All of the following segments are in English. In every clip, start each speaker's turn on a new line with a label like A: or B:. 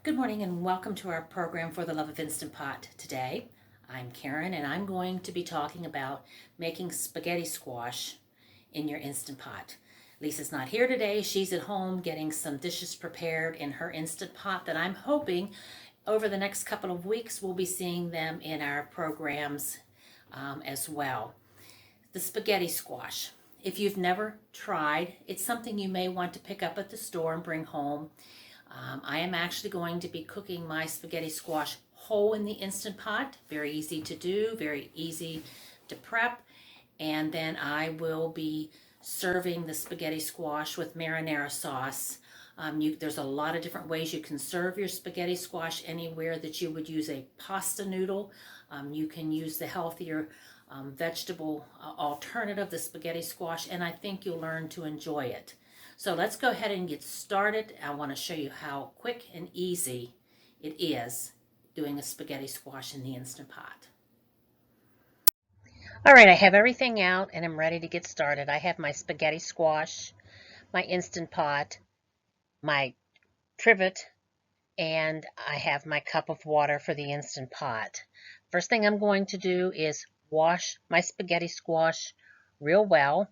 A: Good morning and welcome to our program for the Love of Instant Pot. Today, I'm Karen and I'm going to be talking about making spaghetti squash in your Instant Pot. Lisa's not here today. She's at home getting some dishes prepared in her Instant Pot that I'm hoping over the next couple of weeks we'll be seeing them in our programs as well. The spaghetti squash. If you've never tried, it's something you may want to pick up at the store and bring home. I am actually going to be cooking my spaghetti squash whole in the Instant Pot. Very easy to do, very easy to prep. And then I will be serving the spaghetti squash with marinara sauce. There's a lot of different ways you can serve your spaghetti squash anywhere that you would use a pasta noodle. You can use the healthier vegetable alternative, the spaghetti squash, and I think you'll learn to enjoy it. So let's go ahead and get started. I want to show you how quick and easy it is doing a spaghetti squash in the Instant Pot. All right, I have everything out and I'm ready to get started. I have my spaghetti squash, my Instant Pot, my trivet, and I have my cup of water for the Instant Pot. First thing I'm going to do is wash my spaghetti squash real well,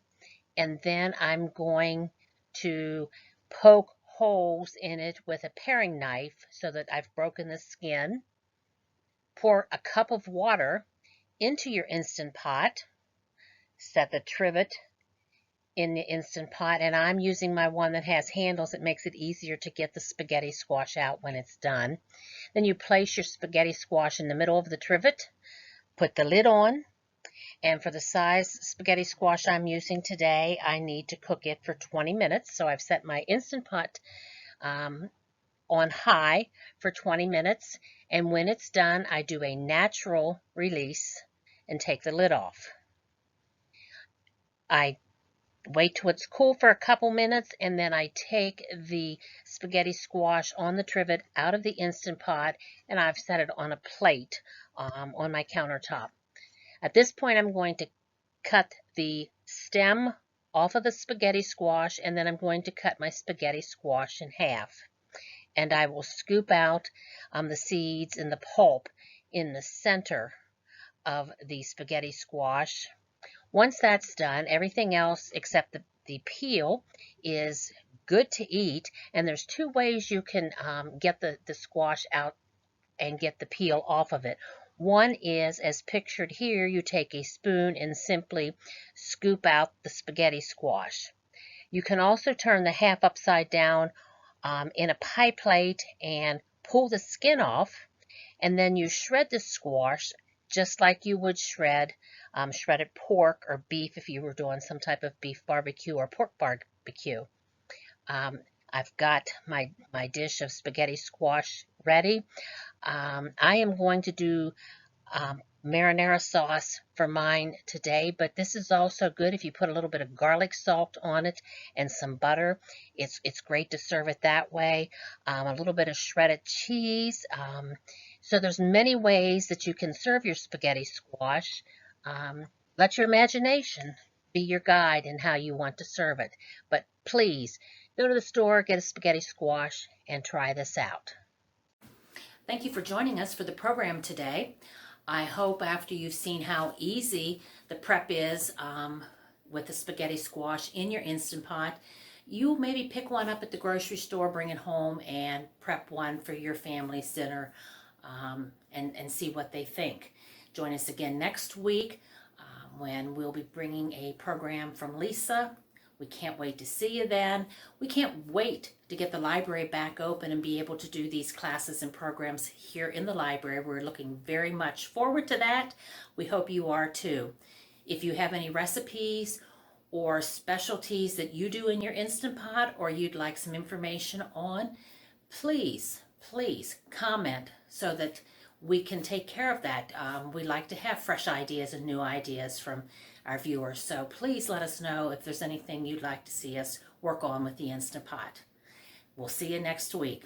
A: and then I'm going to poke holes in it with a paring knife so that I've broken the skin. Pour a cup of water into your Instant Pot. Set the trivet in the Instant Pot, and I'm using my one that has handles. It makes it easier to get the spaghetti squash out when it's done. Then you place your spaghetti squash in the middle of the trivet, put the lid on, and for the size spaghetti squash I'm using today, I need to cook it for 20 minutes. So I've set my Instant Pot on high for 20 minutes. And when it's done, I do a natural release and take the lid off. I wait till it's cool for a couple minutes, and then I take the spaghetti squash on the trivet out of the Instant Pot, and I've set it on a plate on my countertop. At this point, I'm going to cut the stem off of the spaghetti squash, and then I'm going to cut my spaghetti squash in half. And I will scoop out the seeds and the pulp in the center of the spaghetti squash. Once that's done, everything else except the peel is good to eat, and there's two ways you can get the squash out and get the peel off of it. One is, as pictured here, you take a spoon and simply scoop out the spaghetti squash. You can also turn the half upside down in a pie plate and pull the skin off, and then you shred the squash just like you would shred shredded pork or beef if you were doing some type of beef barbecue or pork barbecue. I've got my dish of spaghetti squash ready. I am going to do marinara sauce for mine today, but this is also good if you put a little bit of garlic salt on it and some butter. It's great to serve it that way. A little bit of shredded cheese. So there's many ways that you can serve your spaghetti squash. Let your imagination be your guide in how you want to serve it. But please, go to the store, get a spaghetti squash, and try this out. Thank you for joining us for the program today. I hope after you've seen how easy the prep is with the spaghetti squash in your Instant Pot, you maybe pick one up at the grocery store, bring it home, and prep one for your family's dinner and see what they think. Join us again next week when we'll be bringing a program from Lisa. We can't wait to see you then. We can't wait to get the library back open and be able to do these classes and programs here in the library. We're looking very much forward to that. We hope you are too. If you have any recipes or specialties that you do in your Instant Pot or you'd like some information on, please comment so that we can take care of that. We like to have fresh ideas and new ideas from our viewers. So please let us know if there's anything you'd like to see us work on with the Instant Pot. We'll see you next week.